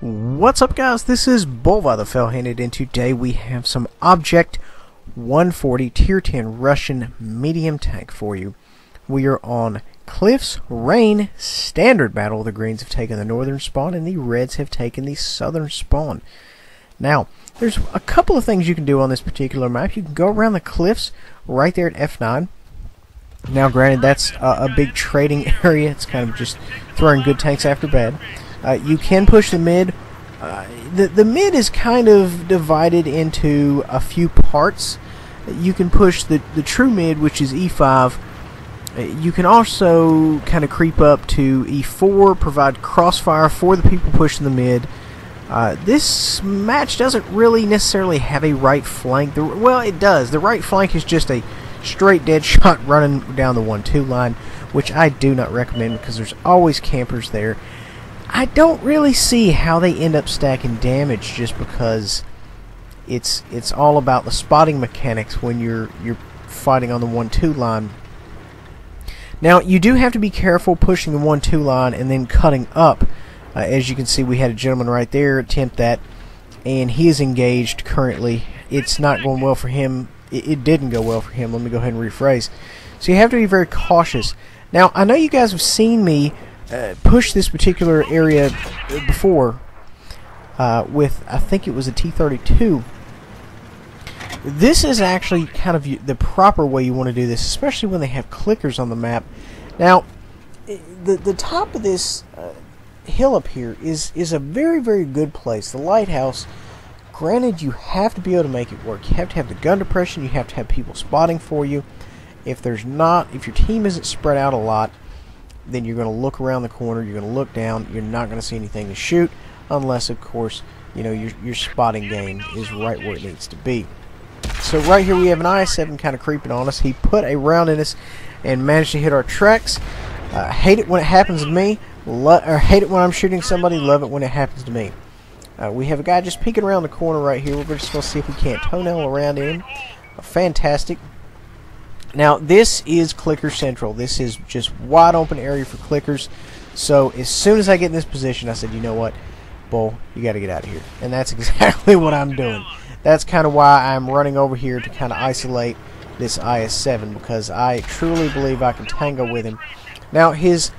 What's up, guys? This is Bulva the Fell-Handed, and today we have some Object 140 Tier 10 Russian medium tank for you. We are on Cliff's Rain Standard Battle. The greens have taken the northern spawn and the reds have taken the southern spawn. Now, there's a couple of things you can do on this particular map. You can go around the cliffs right there at F9. Now, granted, that's a big trading area. It's kind of just throwing good tanks after bad. You can push the mid. The mid is kind of divided into a few parts. You can push the true mid, which is E5. You can also kind of creep up to E4, provide crossfire for the people pushing the mid. This match doesn't really necessarily have a right flank. Well, it does. The right flank is just a straight dead shot running down the 1-2 line, which I do not recommend because there's always campers there. I don't really see how they end up stacking damage just because it's all about the spotting mechanics when you're fighting on the 1-2 line. Now, you do have to be careful pushing the 1-2 line and then cutting up. As you can see, we had a gentleman right there attempt that, and he is engaged currently. It's not going well for him. It didn't go well for him. Let me go ahead and rephrase. So you have to be very cautious. Now, I know you guys have seen me push this particular area before with, I think it was a T-32. This is actually kind of the proper way you want to do this, especially when they have clickers on the map. Now, the top of this hill up here is a very, very good place. The lighthouse, granted, you have to be able to make it work. You have to have the gun depression. You have to have people spotting for you. If your team isn't spread out a lot, then you're going to look around the corner, you're going to look down, you're not going to see anything to shoot, unless, of course, you know, your spotting game is right where it needs to be. So right here we have an IS-7 kind of creeping on us. He put a round in us and managed to hit our tracks. Hate it when it happens to me, or hate it when I'm shooting somebody, love it when it happens to me. We have a guy just peeking around the corner right here. We're just going to see if we can't toenail around in him. Fantastic. Now, this is clicker central. This is just wide open area for clickers. So as soon as I get in this position, I said, you know what, Bull, you got to get out of here. And that's exactly what I'm doing. That's kind of why I'm running over here to kind of isolate this IS-7, because I truly believe I can tango with him. Now, his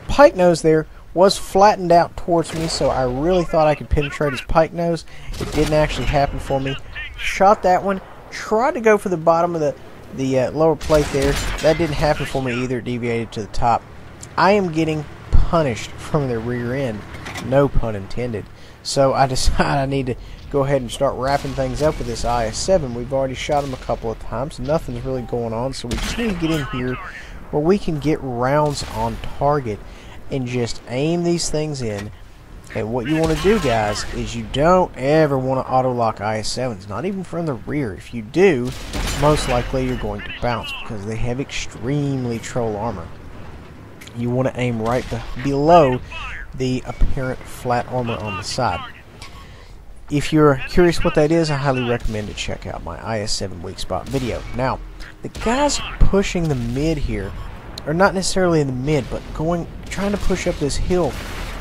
pike nose there was flattened out towards me, so I really thought I could penetrate his pike nose. It didn't actually happen for me. Shot that one. Tried to go for the bottom of the lower plate there. That didn't happen for me either. It deviated to the top. I am getting punished from the rear end. No pun intended. So I decided I need to go ahead and start wrapping things up with this IS-7. We've already shot him a couple of times. Nothing's really going on. So we just need to get in here where we can get rounds on target and just aim these things in. And what you want to do, guys, is you don't ever want to auto-lock IS-7s, not even from the rear. If you do, most likely you're going to bounce because they have extremely troll armor. You want to aim right below the apparent flat armor on the side. If you're curious what that is, I highly recommend to check out my IS-7 weak spot video. Now, the guys pushing the mid here, or not necessarily in the mid, but trying to push up this hill,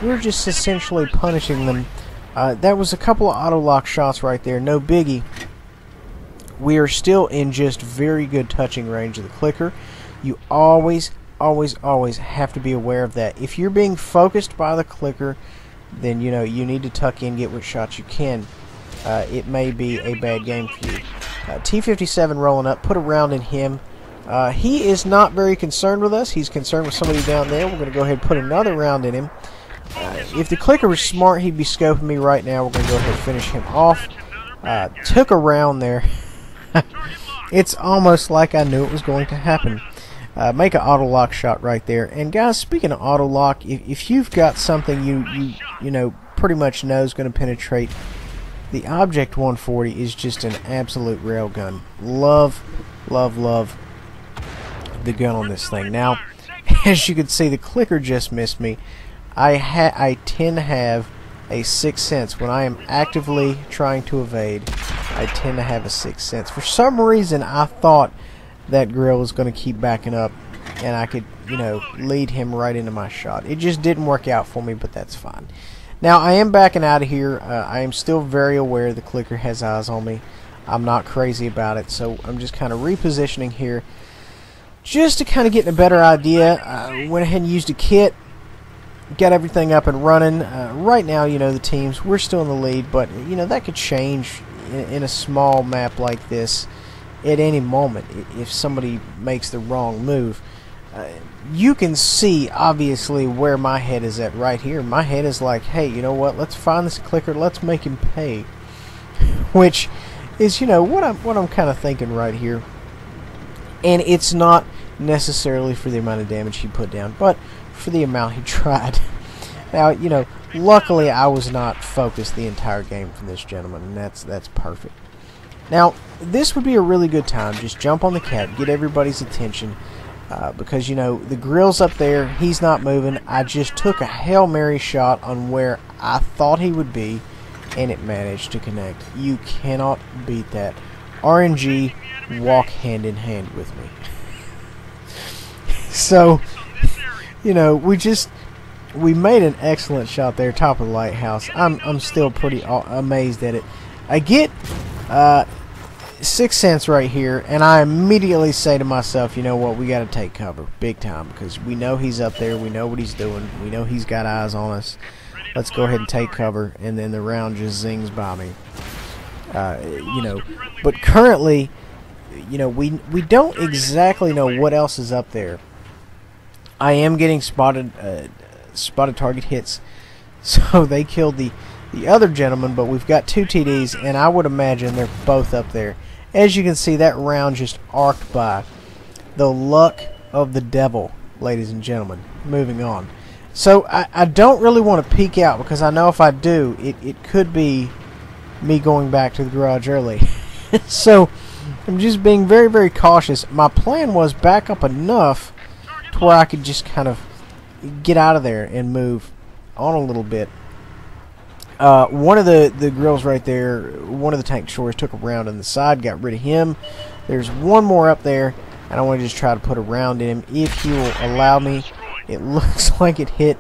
we're just essentially punishing them. That was a couple of auto-lock shots right there, no biggie. We are still in just very good touching range of the clicker. You always, always, always have to be aware of that. If you're being focused by the clicker, then you know you need to tuck in, get what shots you can. It may be a bad game for you. T-57 rolling up, put a round in him. He is not very concerned with us. He's concerned with somebody down there. We're going to go ahead and put another round in him. If the clicker was smart, he'd be scoping me right now. We're going to go ahead and finish him off. Took a round there. It's almost like I knew it was going to happen. Make an auto-lock shot right there. And guys, speaking of auto-lock, if you've got something you know pretty much know is going to penetrate, the Object 140 is just an absolute railgun. Love, love, love the gun on this thing. Now, as you can see, the clicker just missed me. I tend to have a sixth sense. When I am actively trying to evade, I tend to have a sixth sense. For some reason, I thought that grill was going to keep backing up and I could, you know, lead him right into my shot. It just didn't work out for me, but that's fine. Now, I am backing out of here. I am still very aware the clicker has eyes on me. I'm not crazy about it, so I'm just kind of repositioning here just to kind of get a better idea. Went ahead and used a kit, got everything up and running. Right now, you know, the teams, we're still in the lead, but, you know, that could change in a small map like this at any moment if somebody makes the wrong move. You can see, obviously, where my head is at right here. My head is like, hey, you know what, let's find this clicker, let's make him pay. Which is, you know, what I'm kind of thinking right here. And it's not necessarily for the amount of damage he put down, but for the amount he tried. Now, you know, luckily I was not focused the entire game from this gentleman, and that's perfect. Now, this would be a really good time. Just jump on the cat, get everybody's attention, because, you know, the grill's up there, he's not moving. I just took a Hail Mary shot on where I thought he would be, and it managed to connect. You cannot beat that. RNG walk hand in hand with me. So, you know, we made an excellent shot there, top of the lighthouse. I'm still pretty amazed at it. I get 6 cents right here, and I immediately say to myself, you know what, we got to take cover big time, because we know he's up there, we know what he's doing, we know he's got eyes on us. Let's go ahead and take cover, and then the round just zings by me. You know, but currently, you know, we don't exactly know what else is up there. I am getting spotted target hits, so they killed the other gentleman, but we've got 2 TDs, and I would imagine they're both up there. As you can see, that round just arced by. The luck of the devil, ladies and gentlemen. Moving on. So I don't really want to peek out, because I know if I do, it could be me going back to the garage early. So I'm just being very, very cautious. My plan was back up enough to where I could just kind of get out of there and move on a little bit. One of the grills right there, one of the tank destroyers took a round on the side, got rid of him. There's one more up there, and I want to just try to put a round in him if he will allow me. It looks like it hit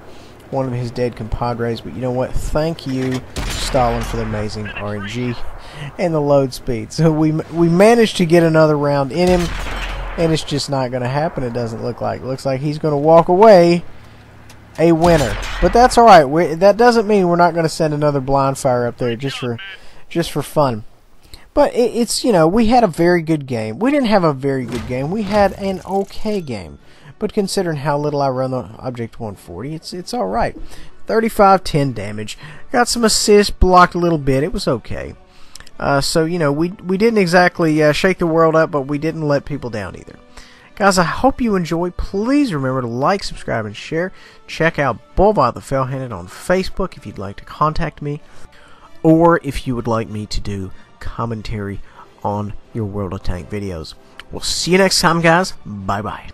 one of his dead compadres, but you know what? Thank you, Stalin, for the amazing RNG and the load speed. So we managed to get another round in him, and it's just not going to happen. It doesn't look like. It looks like he's going to walk away a winner, but that's all right. That doesn't mean we're not going to send another blind fire up there just for fun. But it's, you know, we had a very good game. We didn't have a very good game. We had an okay game. But considering how little I run the Object 140, it's all right. 35-10 damage. Got some assists, blocked a little bit. It was okay. So, you know, we didn't exactly shake the world up, but we didn't let people down either. Guys, I hope you enjoyed. Please remember to like, subscribe, and share. Check out Bulva the Fell-Handed on Facebook if you'd like to contact me, or if you would like me to do commentary on your World of Tank videos. We'll see you next time, guys. Bye-bye.